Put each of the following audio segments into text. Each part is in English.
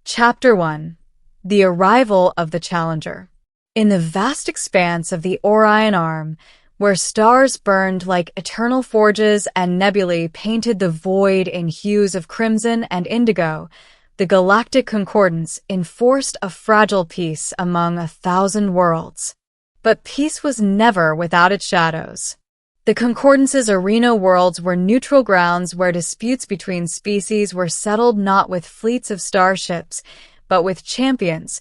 Chapter 1. The Arrival of the Challenger. In the vast expanse of the Orion Arm, where stars burned like eternal forges and nebulae painted the void in hues of crimson and indigo, the galactic concordance enforced a fragile peace among 1,000 worlds. But peace was never without its shadows. The Concordance's arena worlds were neutral grounds where disputes between species were settled not with fleets of starships, but with champions,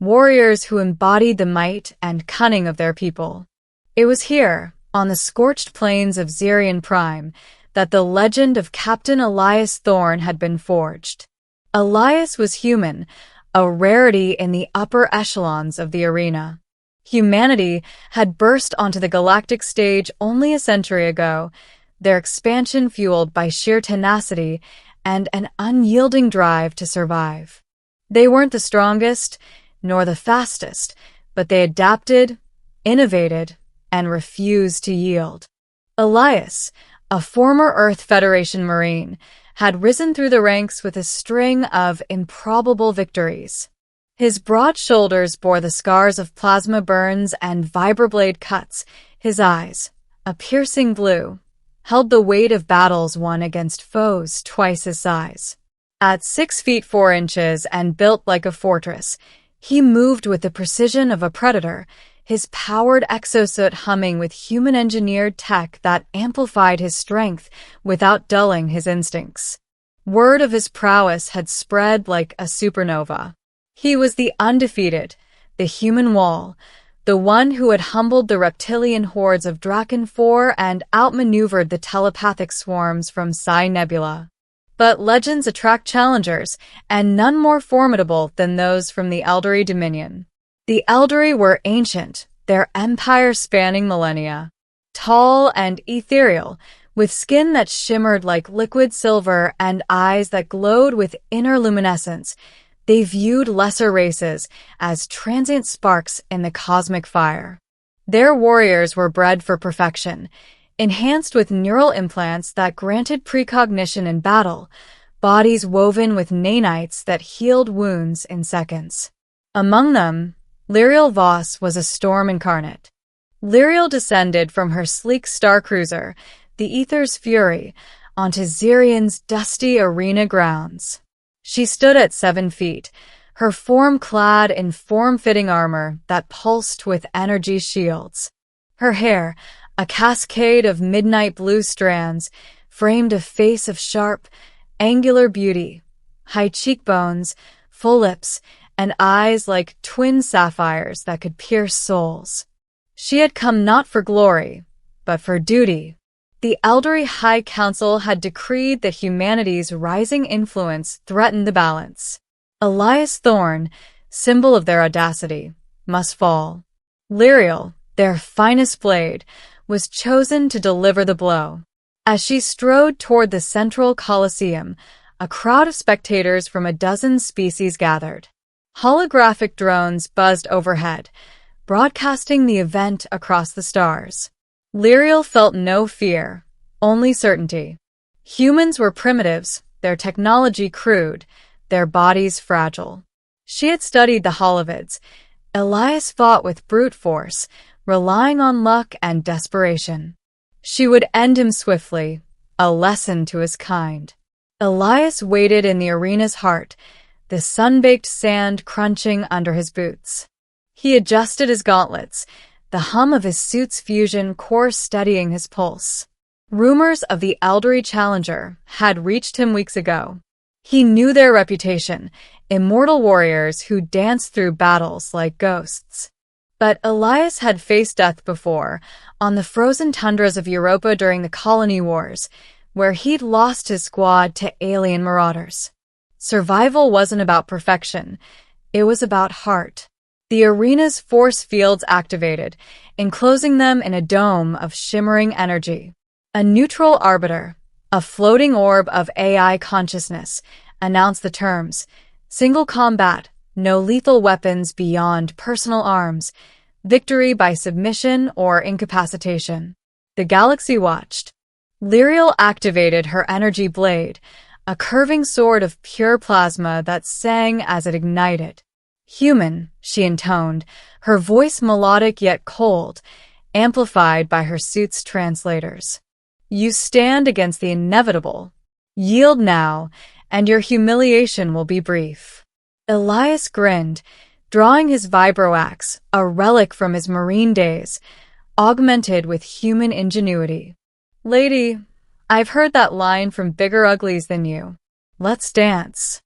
warriors who embodied the might and cunning of their people. It was here, on the scorched plains of Xerion Prime, that the legend of Captain Elias Thorne had been forged. Elias was human, a rarity in the upper echelons of the arena. Humanity had burst onto the galactic stage only a century ago, their expansion fueled by sheer tenacity and an unyielding drive to survive. They weren't the strongest, nor the fastest, but they adapted, innovated, and refused to yield. Elias, a former Earth Federation Marine, had risen through the ranks with a string of improbable victories. His broad shoulders bore the scars of plasma burns and vibroblade cuts. His eyes, a piercing blue, held the weight of battles won against foes twice his size. At 6 feet 4 inches and built like a fortress, he moved with the precision of a predator, his powered exosuit humming with human-engineered tech that amplified his strength without dulling his instincts. Word of his prowess had spread like a supernova. He was the undefeated, the human wall, the one who had humbled the reptilian hordes of Draken 4 and outmaneuvered the telepathic swarms from Psi Nebula. But legends attract challengers, and none more formidable than those from the Eldery Dominion. The Eldery were ancient, their empire spanning millennia. Tall and ethereal, with skin that shimmered like liquid silver and eyes that glowed with inner luminescence, they viewed lesser races as transient sparks in the cosmic fire. Their warriors were bred for perfection, enhanced with neural implants that granted precognition in battle, bodies woven with nanites that healed wounds in seconds. Among them, Lyriel Voss was a storm incarnate. Lyriel descended from her sleek starcruiser, the Ether's Fury, onto Xerion's dusty arena grounds. She stood at 7 feet, her form clad in form-fitting armor that pulsed with energy shields. Her hair, a cascade of midnight blue strands, framed a face of sharp, angular beauty, high cheekbones, full lips, and eyes like twin sapphires that could pierce souls. She had come not for glory, but for duty. The Eldery High Council had decreed that humanity's rising influence threatened the balance. Elias Thorne, symbol of their audacity, must fall. Lyriel, their finest blade, was chosen to deliver the blow. As she strode toward the central Colosseum, a crowd of spectators from a dozen species gathered. Holographic drones buzzed overhead, broadcasting the event across the stars. Lyriel felt no fear, only certainty. Humans were primitives, their technology crude, their bodies fragile. She had studied the Holovids. Elias fought with brute force, relying on luck and desperation. She would end him swiftly, a lesson to his kind. Elias waited in the arena's heart, the sun-baked sand crunching under his boots. He adjusted his gauntlets, the hum of his suit's fusion core steadying his pulse. Rumors of the Eldery Challenger had reached him weeks ago. He knew their reputation, immortal warriors who danced through battles like ghosts. But Elias had faced death before, on the frozen tundras of Europa during the Colony Wars, where he'd lost his squad to alien marauders. Survival wasn't about perfection, it was about heart. The arena's force fields activated, enclosing them in a dome of shimmering energy. A neutral arbiter, a floating orb of AI consciousness, announced the terms: single combat, no lethal weapons beyond personal arms, victory by submission or incapacitation. The galaxy watched. Lyriel activated her energy blade, a curving sword of pure plasma that sang as it ignited. "Human," she intoned, her voice melodic yet cold, amplified by her suit's translators. "You stand against the inevitable. Yield now, and your humiliation will be brief." Elias grinned, drawing his vibroaxe, a relic from his marine days, augmented with human ingenuity. "Lady, I've heard that line from bigger uglies than you. Let's dance."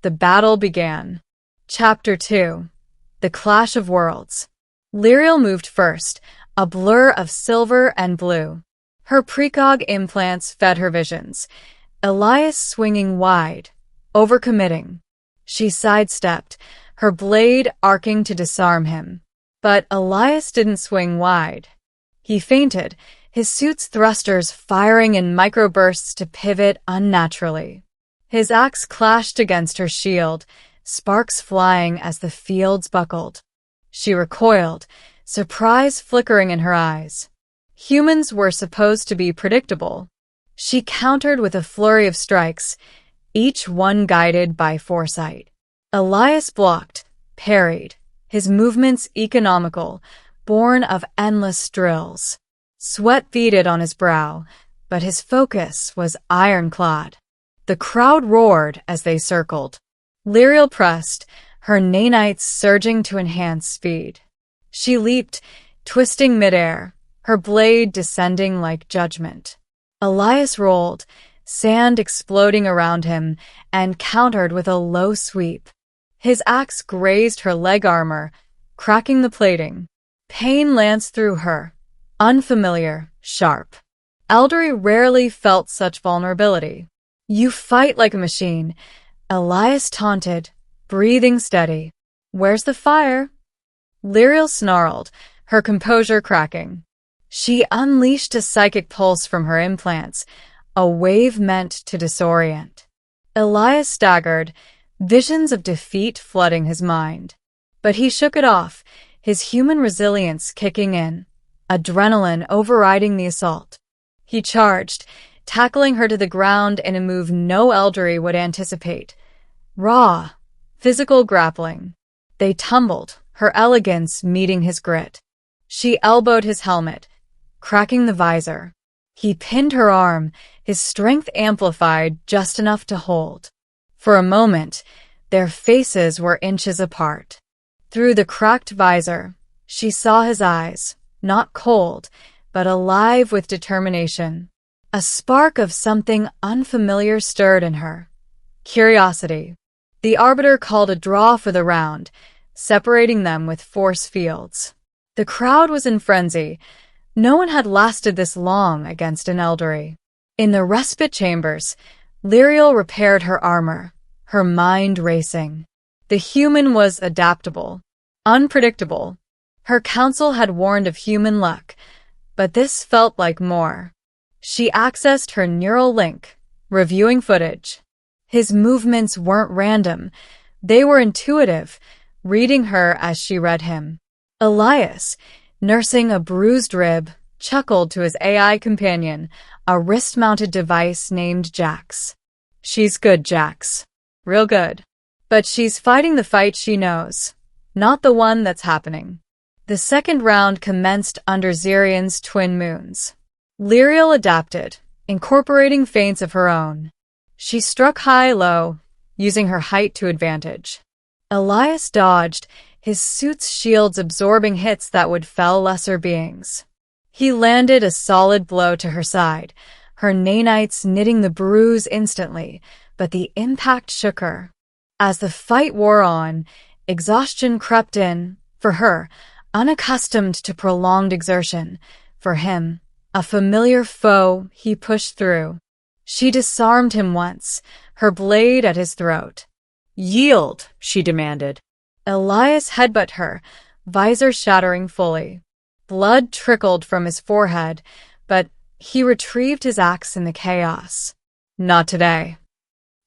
The battle began. Chapter 2. The Clash of Worlds. Lyriel moved first, a blur of silver and blue. Her precog implants fed her visions, Elias swinging wide, overcommitting. She sidestepped, her blade arcing to disarm him. But Elias didn't swing wide. He feinted, his suit's thrusters firing in microbursts to pivot unnaturally. His axe clashed against her shield, sparks flying as the fields buckled. She recoiled, surprise flickering in her eyes. Humans were supposed to be predictable. She countered with a flurry of strikes, each one guided by foresight. Elias blocked, parried, his movements economical, born of endless drills. Sweat beaded on his brow, but his focus was ironclad. The crowd roared as they circled. Lyriel pressed, her nanites surging to enhance speed. She leaped, twisting midair, her blade descending like judgment. Elias rolled, sand exploding around him, and countered with a low sweep. His axe grazed her leg armor, cracking the plating. Pain lanced through her, unfamiliar, sharp. Eldery rarely felt such vulnerability. "You fight like a machine," Elias taunted, breathing steady. "Where's the fire?" Lyriel snarled, her composure cracking. She unleashed a psychic pulse from her implants, a wave meant to disorient. Elias staggered, visions of defeat flooding his mind. But he shook it off, his human resilience kicking in, adrenaline overriding the assault. He charged, tackling her to the ground in a move no Eldery would anticipate. Raw, physical grappling. They tumbled, her elegance meeting his grit. She elbowed his helmet, cracking the visor. He pinned her arm, his strength amplified just enough to hold. For a moment, their faces were inches apart. Through the cracked visor, she saw his eyes, not cold, but alive with determination. A spark of something unfamiliar stirred in her. Curiosity. The arbiter called a draw for the round, separating them with force fields. The crowd was in frenzy. No one had lasted this long against an Eldery. In the respite chambers, Lyriel repaired her armor, her mind racing. The human was adaptable, unpredictable. Her counsel had warned of human luck, but this felt like more. She accessed her neural link, reviewing footage. His movements weren't random. They were intuitive, reading her as she read him. Elias, nursing a bruised rib, chuckled to his AI companion, a wrist-mounted device named Jax. "She's good, Jax. Real good. But she's fighting the fight she knows, not the one that's happening." The second round commenced under Zyrion's twin moons. Lyriel adapted, incorporating feints of her own. She struck high-low, using her height to advantage. Elias dodged, his suit's shields absorbing hits that would fell lesser beings. He landed a solid blow to her side, her nanites knitting the bruise instantly, but the impact shook her. As the fight wore on, exhaustion crept in, for her, unaccustomed to prolonged exertion. For him, a familiar foe he pushed through. She disarmed him once, her blade at his throat. "Yield," she demanded. Elias headbutt her, visor shattering fully. Blood trickled from his forehead, but he retrieved his axe in the chaos. Not today.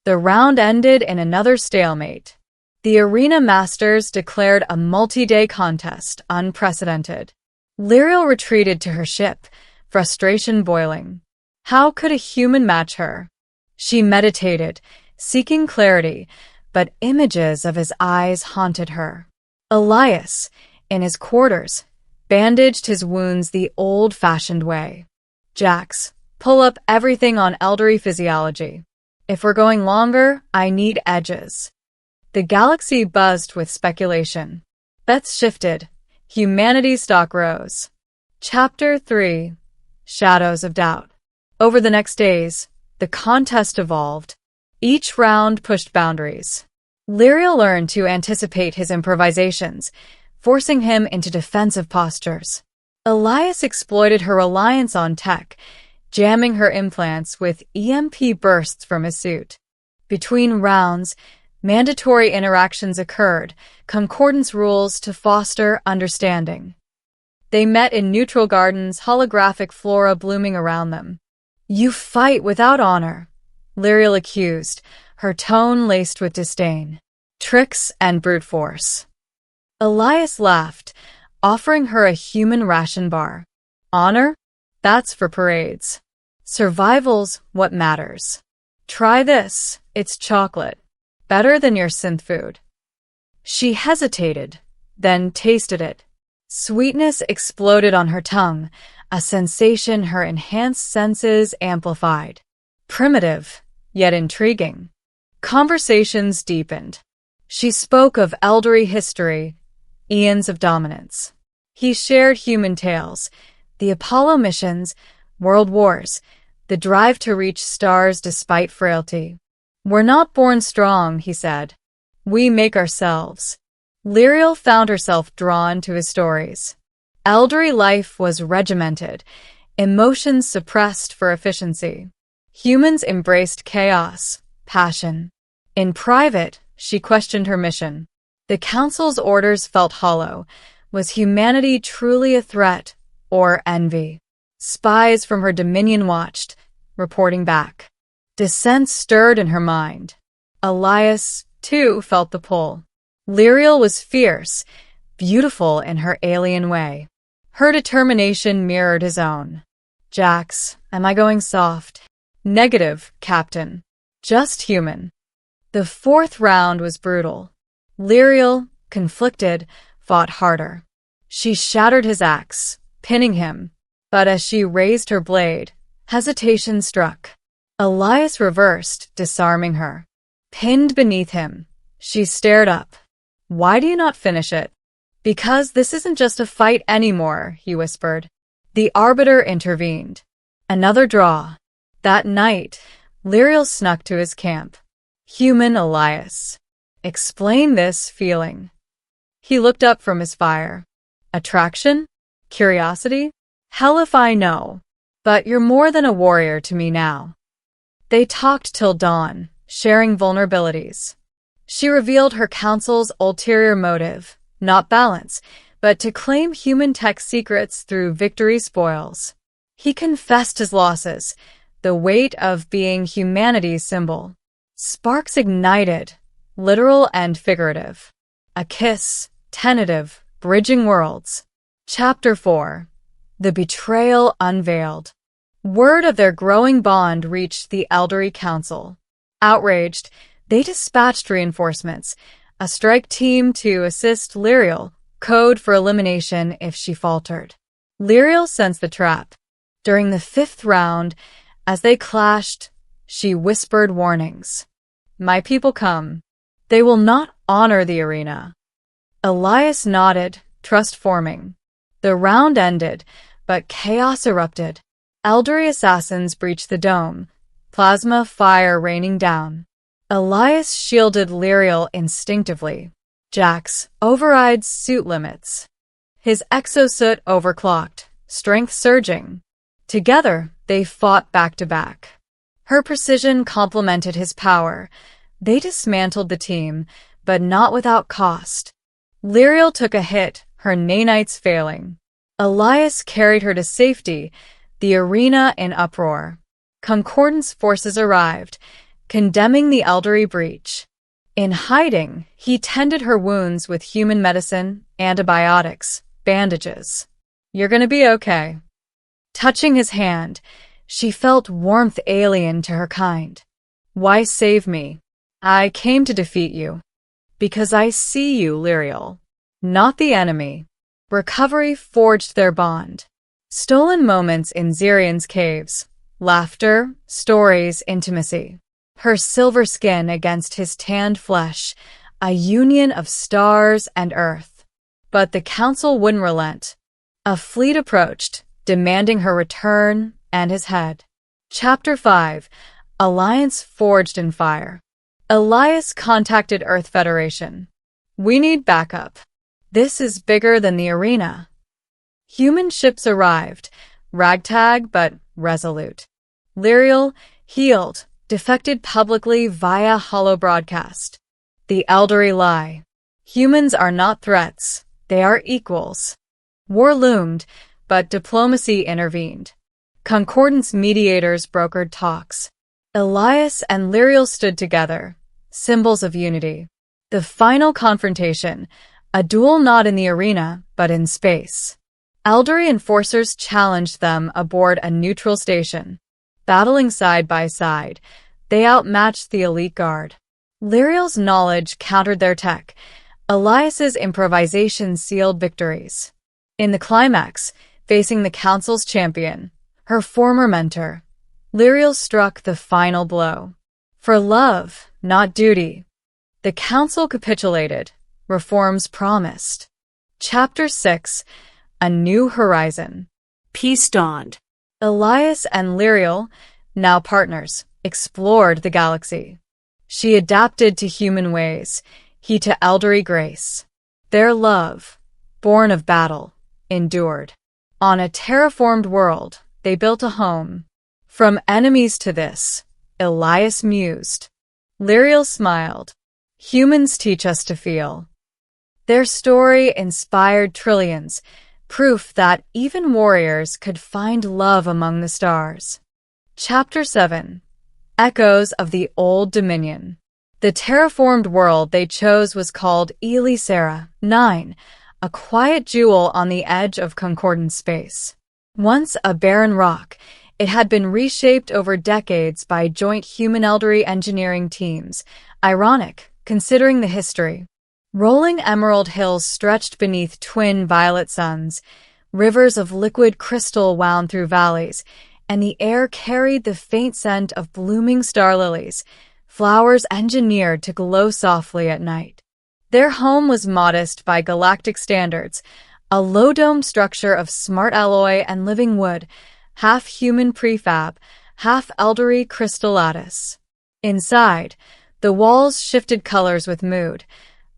The round ended in another stalemate. The arena masters declared a multi-day contest, unprecedented. Lyriel retreated to her ship, frustration boiling. How could a human match her? She meditated, seeking clarity, but images of his eyes haunted her. Elias, in his quarters, bandaged his wounds the old-fashioned way. Jax, pull up everything on elderly physiology. If we're going longer, I need edges. The galaxy buzzed with speculation. Bets shifted. Humanity's stock rose. Chapter 3. Shadows of Doubt. Over the next days, the contest evolved. Each round pushed boundaries. Lyriel learned to anticipate his improvisations, forcing him into defensive postures. Elias exploited her reliance on tech, jamming her implants with EMP bursts from his suit. Between rounds, mandatory interactions occurred, concordance rules to foster understanding. They met in neutral gardens, holographic flora blooming around them. You fight without honor, Lyriel accused, her tone laced with disdain. Tricks and brute force. Elias laughed, offering her a human ration bar. Honor? That's for parades. Survival's what matters. Try this, it's chocolate. Better than your synth food. She hesitated, then tasted it. Sweetness exploded on her tongue, a sensation her enhanced senses amplified. Primitive, yet intriguing. Conversations deepened. She spoke of elderly history, eons of dominance. He shared human tales, the Apollo missions, world wars, the drive to reach stars despite frailty. We're not born strong, he said. We make ourselves. Lyriel found herself drawn to his stories. Elderly life was regimented, emotions suppressed for efficiency. Humans embraced chaos, passion. In private, she questioned her mission. The Council's orders felt hollow. Was humanity truly a threat, or envy? Spies from her dominion watched, reporting back. Dissent stirred in her mind. Elias, too, felt the pull. Lyriel was fierce, beautiful in her alien way. Her determination mirrored his own. Jax, am I going soft? Negative, Captain. Just human. The fourth round was brutal. Lyriel, conflicted, fought harder. She shattered his axe, pinning him, but as she raised her blade, hesitation struck. Elias reversed, disarming her. Pinned beneath him, she stared up. Why do you not finish it? Because this isn't just a fight anymore, he whispered. The arbiter intervened. Another draw. That night, Lyriel snuck to his camp. Human Elias. Explain this feeling. He looked up from his fire. Attraction? Curiosity? Hell if I know. But you're more than a warrior to me now. They talked till dawn, sharing vulnerabilities. She revealed her council's ulterior motive, not balance, but to claim human tech secrets through victory spoils. He confessed his losses, the weight of being humanity's symbol. Sparks ignited, literal and figurative. A kiss, tentative, bridging worlds. Chapter 4. The Betrayal Unveiled. Word of their growing bond reached the Elderly Council. Outraged, they dispatched reinforcements, a strike team to assist Lyriel, code for elimination if she faltered. Lyriel sensed the trap. During the fifth round, as they clashed, she whispered warnings. My people come. They will not honor the arena. Elias nodded, trust forming. The round ended, but chaos erupted. Elderly assassins breached the dome, plasma fire raining down. Elias shielded Lyriel instinctively. Jax overrides suit limits. His exosuit overclocked, strength surging. Together, they fought back to back. Her precision complemented his power. They dismantled the team, but not without cost. Lyriel took a hit, her nanites failing. Elias carried her to safety, the arena in uproar. Concordance forces arrived, condemning the elderly breach. In hiding, he tended her wounds with human medicine, antibiotics, bandages. You're gonna be okay. Touching his hand, she felt warmth alien to her kind. Why save me? I came to defeat you. Because I see you, Lyriel. Not the enemy. Recovery forged their bond. Stolen moments in Zirion's caves. Laughter, stories, intimacy. Her silver skin against his tanned flesh. A union of stars and earth. But the council wouldn't relent. A fleet approached, demanding her return and his head. Chapter 5. Alliance Forged in Fire. Elias contacted Earth Federation. We need backup. This is bigger than the arena. Human ships arrived, ragtag but resolute. Lyriel, healed, defected publicly via holo broadcast. The Eldery lie. Humans are not threats, they are equals. War loomed, but diplomacy intervened. Concordance mediators brokered talks. Elias and Lyriel stood together, symbols of unity. The final confrontation, a duel not in the arena, but in space. Eldery enforcers challenged them aboard a neutral station. Battling side by side, they outmatched the elite guard. Lyriel's knowledge countered their tech. Elias's improvisation sealed victories. In the climax, facing the council's champion, her former mentor, Lyriel struck the final blow. For love, not duty. The council capitulated. Reforms promised. Chapter 6. A New Horizon. Peace dawned. Elias and Lyriel, now partners, explored the galaxy. She adapted to human ways, he to eldery grace. Their love, born of battle, endured. On a terraformed world, they built a home. From enemies to this, Elias mused. Lyriel smiled. Humans teach us to feel. Their story inspired trillions, proof that even warriors could find love among the stars. Chapter 7. Echoes of the Old Dominion. The terraformed world they chose was called Elisera 9, a quiet jewel on the edge of concordant space. Once a barren rock, it had been reshaped over decades by joint human-eldery engineering teams. Ironic, considering the history. Rolling emerald hills stretched beneath twin violet suns, rivers of liquid crystal wound through valleys, and the air carried the faint scent of blooming star lilies, flowers engineered to glow softly at night. Their home was modest by galactic standards, a low-domed structure of smart alloy and living wood, half human prefab, half eldery crystal lattice. Inside, the walls shifted colors with mood.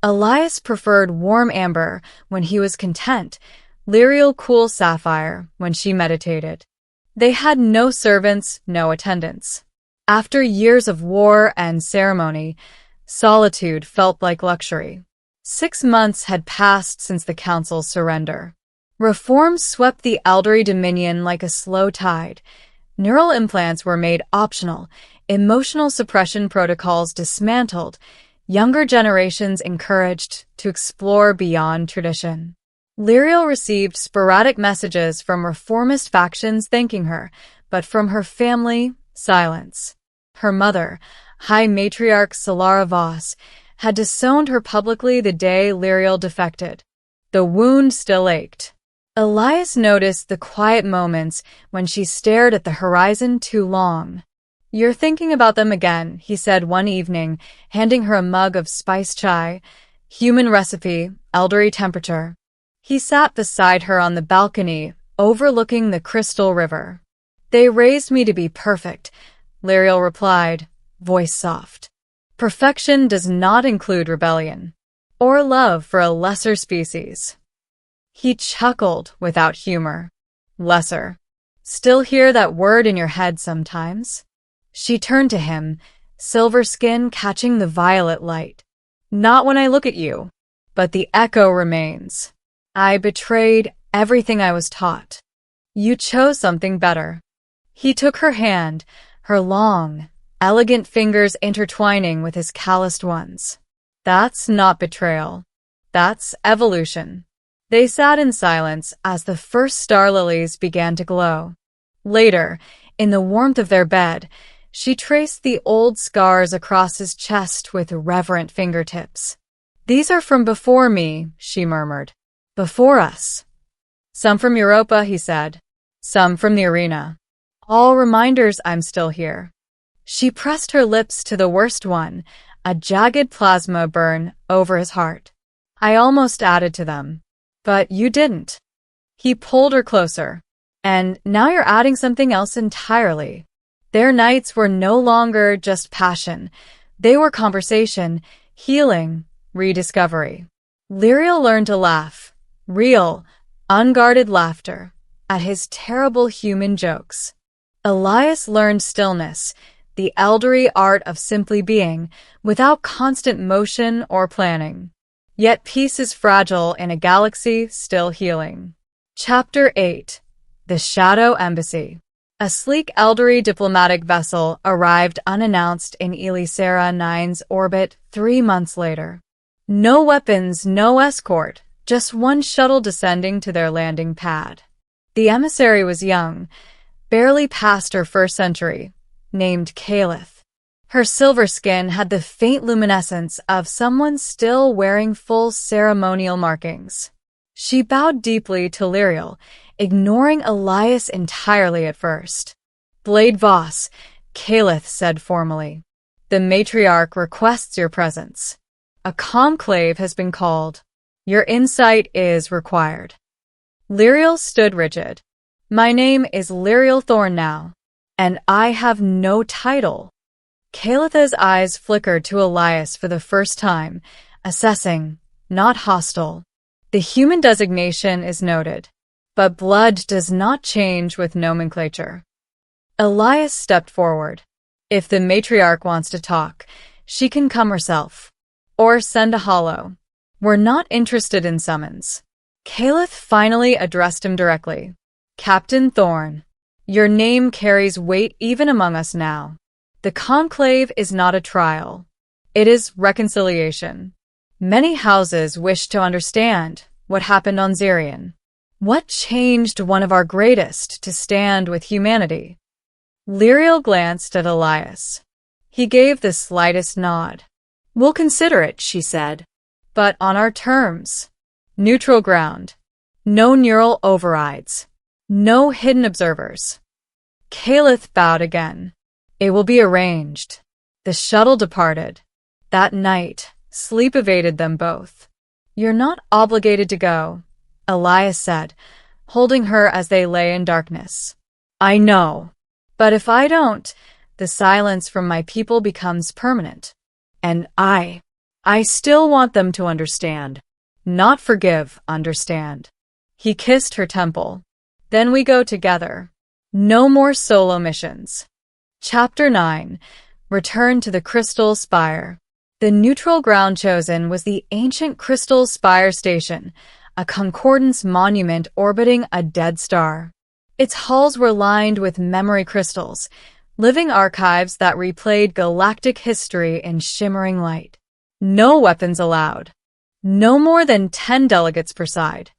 Elias preferred warm amber when he was content, Lyriel cool sapphire when she meditated. They had no servants, no attendants. After years of war and ceremony, solitude felt like luxury. 6 months had passed since the council's surrender. Reforms swept the eldery dominion like a slow tide. Neural implants were made optional, emotional suppression protocols dismantled, younger generations encouraged to explore beyond tradition. Lyriel received sporadic messages from reformist factions thanking her, but from her family, silence. Her mother, High Matriarch Solara Voss, had disowned her publicly the day Lyriel defected. The wound still ached. Elias noticed the quiet moments when she stared at the horizon too long. "You're thinking about them again," he said one evening, handing her a mug of spiced chai, human recipe, eldery temperature. He sat beside her on the balcony, overlooking the crystal river. "They raised me to be perfect," Lyriel replied, voice soft. "Perfection does not include rebellion, or love for a lesser species." He chuckled without humor. "Lesser. Still hear that word in your head sometimes?" She turned to him, silver skin catching the violet light. "Not when I look at you, but the echo remains. I betrayed everything I was taught. You chose something better." He took her hand, her long, elegant fingers intertwining with his calloused ones. "That's not betrayal. That's evolution." They sat in silence as the first star lilies began to glow. Later, in the warmth of their bed, She traced the old scars across his chest with reverent fingertips. "These are from before me," she murmured. "Before us." "Some from Europa," he said. "Some from the arena. All reminders I'm still here." She pressed her lips to the worst one, a jagged plasma burn over his heart. "I almost added to them. But you didn't." He pulled her closer. "And now you're adding something else entirely." Their nights were no longer just passion. They were conversation, healing, rediscovery. Lyriel learned to laugh. Real, unguarded laughter. At his terrible human jokes. Elias learned stillness, the elderly art of simply being, without constant motion or planning. Yet peace is fragile in a galaxy still healing. Chapter 8. The Shadow Embassy. A sleek elderly diplomatic vessel arrived unannounced in Elisera 9's orbit 3 months later. No weapons, no escort, just one shuttle descending to their landing pad. The emissary was young, barely past her first century, named Calith. Her silver skin had the faint luminescence of someone still wearing full ceremonial markings. She bowed deeply to Lyriel, ignoring Elias entirely at first. "Blade Voss," Calith said formally. "The matriarch requests your presence. A conclave has been called. Your insight is required." Lyriel stood rigid. "My name is Lyriel Thorn now, and I have no title." Calith's eyes flickered to Elias for the first time, assessing, not hostile. "The human designation is noted, but blood does not change with nomenclature." Elias stepped forward. "If the matriarch wants to talk, she can come herself. Or send a hollow. We're not interested in summons." Calith finally addressed him directly. "Captain Thorn, your name carries weight even among us now. The conclave is not a trial. It is reconciliation. Many houses wish to understand what happened on Zirion. What changed one of our greatest to stand with humanity?" Lyriel glanced at Elias. He gave the slightest nod. "We'll consider it," she said. "But on our terms. Neutral ground. No neural overrides. No hidden observers." Calith bowed again. "It will be arranged." The shuttle departed. That night, sleep evaded them both. "You're not obligated to go," Elias said, holding her as they lay in darkness. "I know. But if I don't, the silence from my people becomes permanent. And I still want them to understand. Not forgive, understand." He kissed her temple. "Then we go together. No more solo missions." Chapter 9. Return to the Crystal Spire. The neutral ground chosen was the ancient Crystal Spire Station, a concordance monument orbiting a dead star. Its halls were lined with memory crystals, living archives that replayed galactic history in shimmering light. No weapons allowed. No more than 10 delegates per side.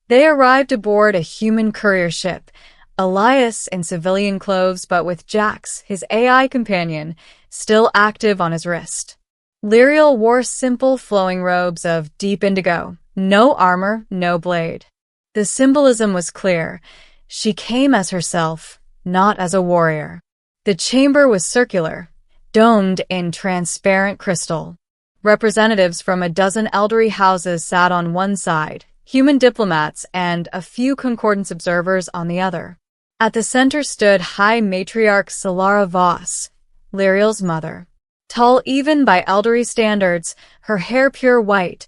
They arrived aboard a human courier ship, Elias in civilian clothes but with Jax, his AI companion, still active on his wrist. Lyriel wore simple flowing robes of deep indigo, no armor, no blade. The symbolism was clear. She came as herself, not as a warrior. The chamber was circular, domed in transparent crystal. Representatives from a dozen elderly houses sat on one side, human diplomats and a few concordance observers on the other. At the center stood High Matriarch Solara Voss, Lyriel's mother. Tall even by elderly standards, her hair pure white,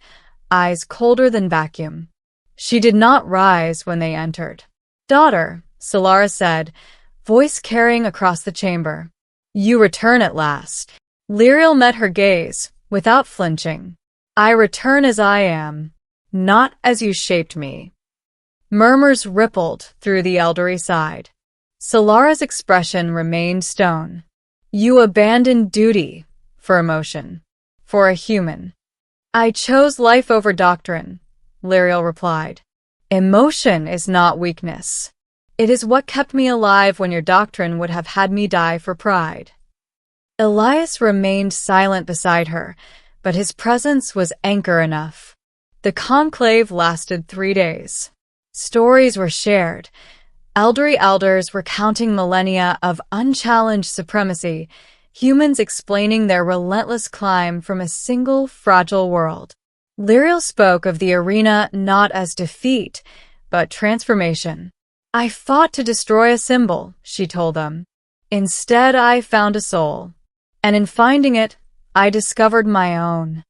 eyes colder than vacuum. She did not rise when they entered. "Daughter," Solara said, voice carrying across the chamber. "You return at last." Lyriel met her gaze, without flinching. "I return as I am, not as you shaped me." Murmurs rippled through the elderly side. Solara's expression remained stone. "You abandoned duty for emotion, for a human." "I chose life over doctrine," Lyriel replied. "Emotion is not weakness. It is what kept me alive when your doctrine would have had me die for pride." Elias remained silent beside her, but his presence was anchor enough. The conclave lasted 3 days. Stories were shared. Elderly elders recounting millennia of unchallenged supremacy, humans explaining their relentless climb from a single fragile world. Lyriel spoke of the arena not as defeat, but transformation. "I fought to destroy a symbol," she told them. "Instead, I found a soul. And in finding it, I discovered my own."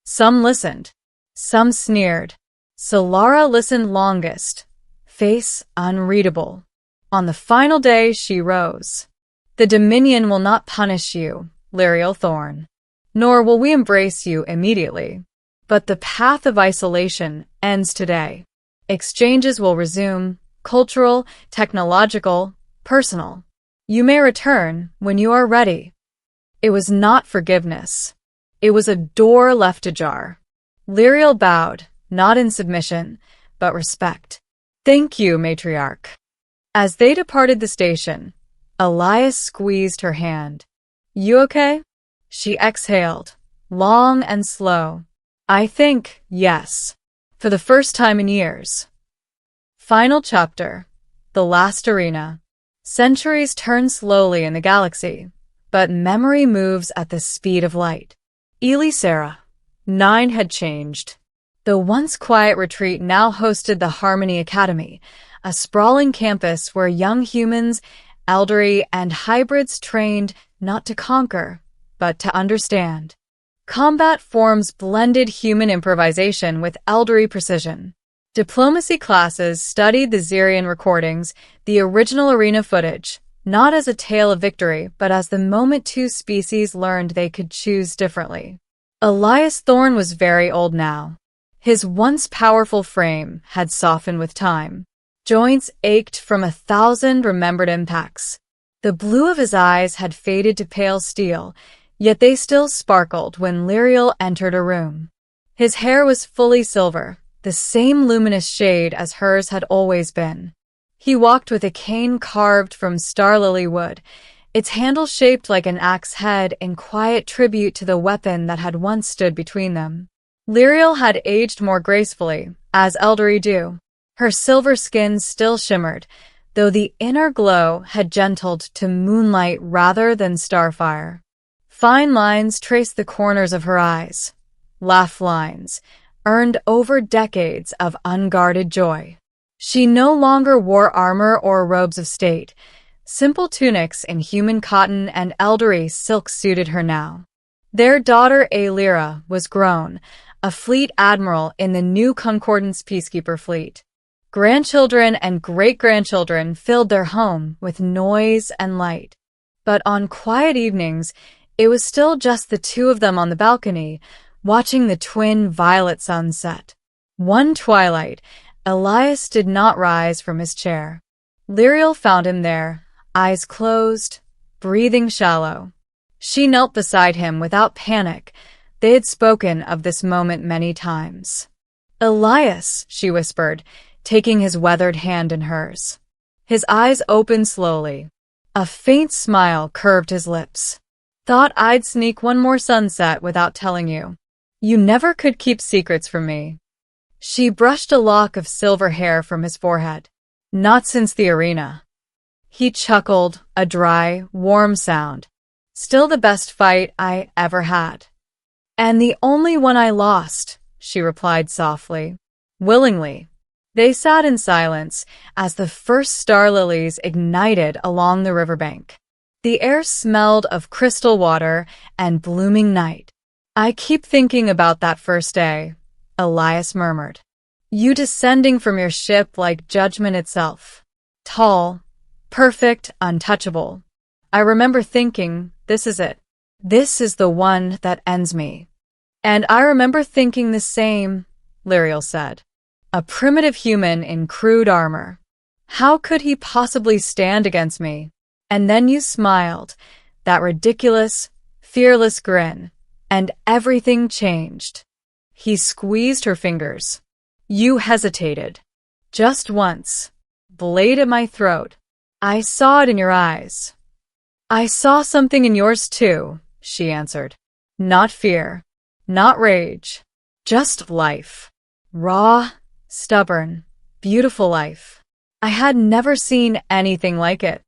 Some listened. Some sneered. Solara listened longest, face unreadable. On the final day, she rose. "The Dominion will not punish you, Lyriel Thorn, nor will we embrace you immediately. But the path of isolation ends today. Exchanges will resume, cultural, technological, personal. You may return when you are ready." It was not forgiveness. It was a door left ajar. Lyriel bowed, not in submission, but respect. "Thank you, matriarch." As they departed the station, Elias squeezed her hand. "You okay?" She exhaled, long and slow. "I think, yes. For the first time in years." Final chapter. The last arena. Centuries turn slowly in the galaxy, but memory moves at the speed of light. Elisera. 9 had changed. The once quiet retreat now hosted the Harmony Academy, a sprawling campus where young humans, elderly, and hybrids trained not to conquer, but to understand. Combat forms blended human improvisation with elderly precision. Diplomacy classes studied the Xerian recordings, the original arena footage, not as a tale of victory, but as the moment two species learned they could choose differently. Elias Thorn was very old now. His once powerful frame had softened with time. Joints ached from 1,000 remembered impacts. The blue of his eyes had faded to pale steel, yet they still sparkled when Lyriel entered a room. His hair was fully silver, the same luminous shade as hers had always been. He walked with a cane carved from star lily wood, its handle shaped like an axe head in quiet tribute to the weapon that had once stood between them. Lyriel had aged more gracefully, as elderly do. Her silver skin still shimmered, though the inner glow had gentled to moonlight rather than starfire. Fine lines traced the corners of her eyes. Laugh lines, earned over decades of unguarded joy. She no longer wore armor or robes of state. Simple tunics in human cotton and elderly silk suited her now. Their daughter Aelira was grown, a fleet admiral in the new Concordance peacekeeper fleet. Grandchildren and great-grandchildren filled their home with noise and light. But on quiet evenings, it was still just the two of them on the balcony, watching the twin violet suns set. One twilight, Elias did not rise from his chair. Lyriel found him there, eyes closed, breathing shallow. She knelt beside him without panic. They had spoken of this moment many times. "Elias," she whispered, taking his weathered hand in hers. His eyes opened slowly. A faint smile curved his lips. "Thought I'd sneak one more sunset without telling you. You never could keep secrets from me." She brushed a lock of silver hair from his forehead. "Not since the arena." He chuckled, a dry, warm sound. "Still the best fight I ever had." "And the only one I lost," she replied softly. "Willingly." They sat in silence as the first star lilies ignited along the riverbank. The air smelled of crystal water and blooming night. "I keep thinking about that first day," Elias murmured. "You descending from your ship like judgment itself. Tall, perfect, untouchable. I remember thinking, this is it. This is the one that ends me." "And I remember thinking the same," Lyriel said. "A primitive human in crude armor. How could he possibly stand against me? And then you smiled, that ridiculous, fearless grin, and everything changed." He squeezed her fingers. "You hesitated. Just once. Blade at my throat. I saw it in your eyes. I saw something in yours too, she answered. Not fear, not rage, just life. Raw, stubborn, beautiful life. I had never seen anything like it.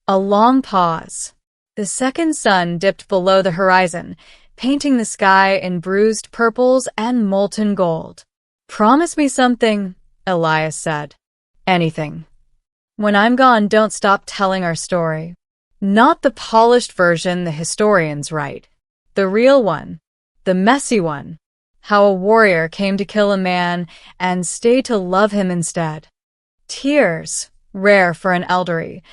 A long pause. The second sun dipped below the horizon, painting the sky in bruised purples and molten gold. Promise me something, Elias said. Anything. When I'm gone, don't stop telling our story. Not the polished version the historians write. The real one. The messy one. How a warrior came to kill a man and stayed to love him instead. Tears, rare for an elderly,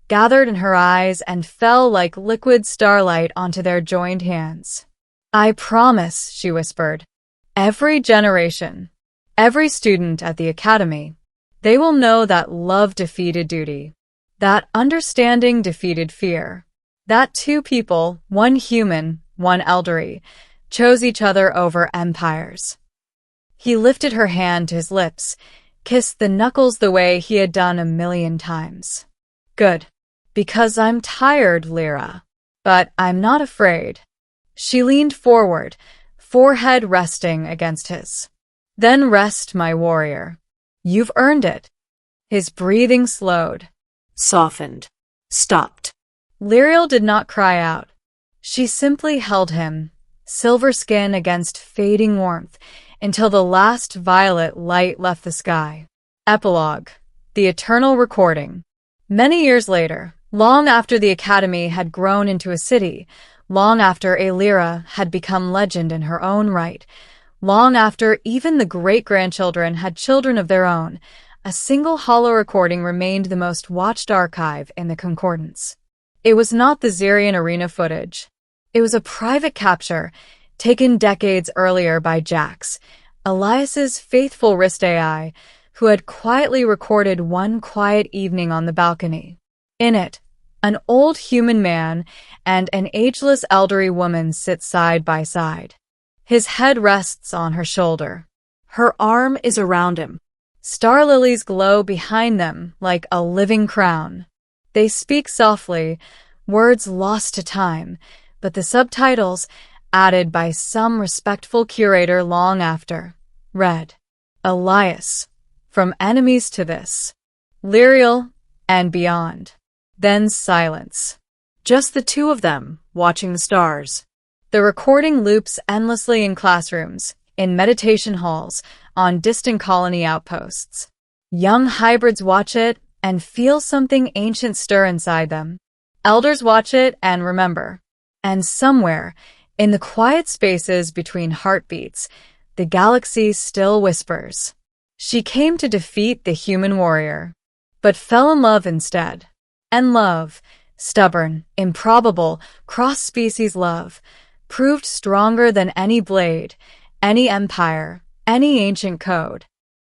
gathered in her eyes and fell like liquid starlight onto their joined hands. I promise, she whispered. Every generation, every student at the academy, they will know that love defeated duty, that understanding defeated fear, that two people, one human, one elderly, chose each other over empires. He lifted her hand to his lips, kissed the knuckles the way he had done 1,000,000 times. Good. Because I'm tired, Lyra. But I'm not afraid. She leaned forward, forehead resting against his. Then rest, my warrior. You've earned it. His breathing slowed, softened, stopped. Lyriel did not cry out. She simply held him, silver skin against fading warmth, until the last violet light left the sky. Epilogue. The eternal recording. Many years later, long after the academy had grown into a city, long after Lyra had become legend in her own right, long after even the great-grandchildren had children of their own, a single hollow recording remained the most watched archive in the Concordance. It was not the Zirian arena footage. It was a private capture, taken decades earlier by Jax, Elias's faithful wrist AI, who had quietly recorded one quiet evening on the balcony. In it, an old human man and an ageless elderly woman sit side by side. His head rests on her shoulder. Her arm is around him. Star lilies glow behind them like a living crown. They speak softly, words lost to time, but the subtitles, added by some respectful curator long after, read, Elias, from enemies to this, Lyriel, and beyond. Then silence. Just the two of them, watching the stars. The recording loops endlessly in classrooms, in meditation halls, on distant colony outposts. Young hybrids watch it and feel something ancient stir inside them. Elders watch it and remember. And somewhere, in the quiet spaces between heartbeats, the galaxy still whispers. She came to defeat the human warrior, but fell in love instead. And love, stubborn, improbable, cross-species love, proved stronger than any blade, any empire, any ancient code.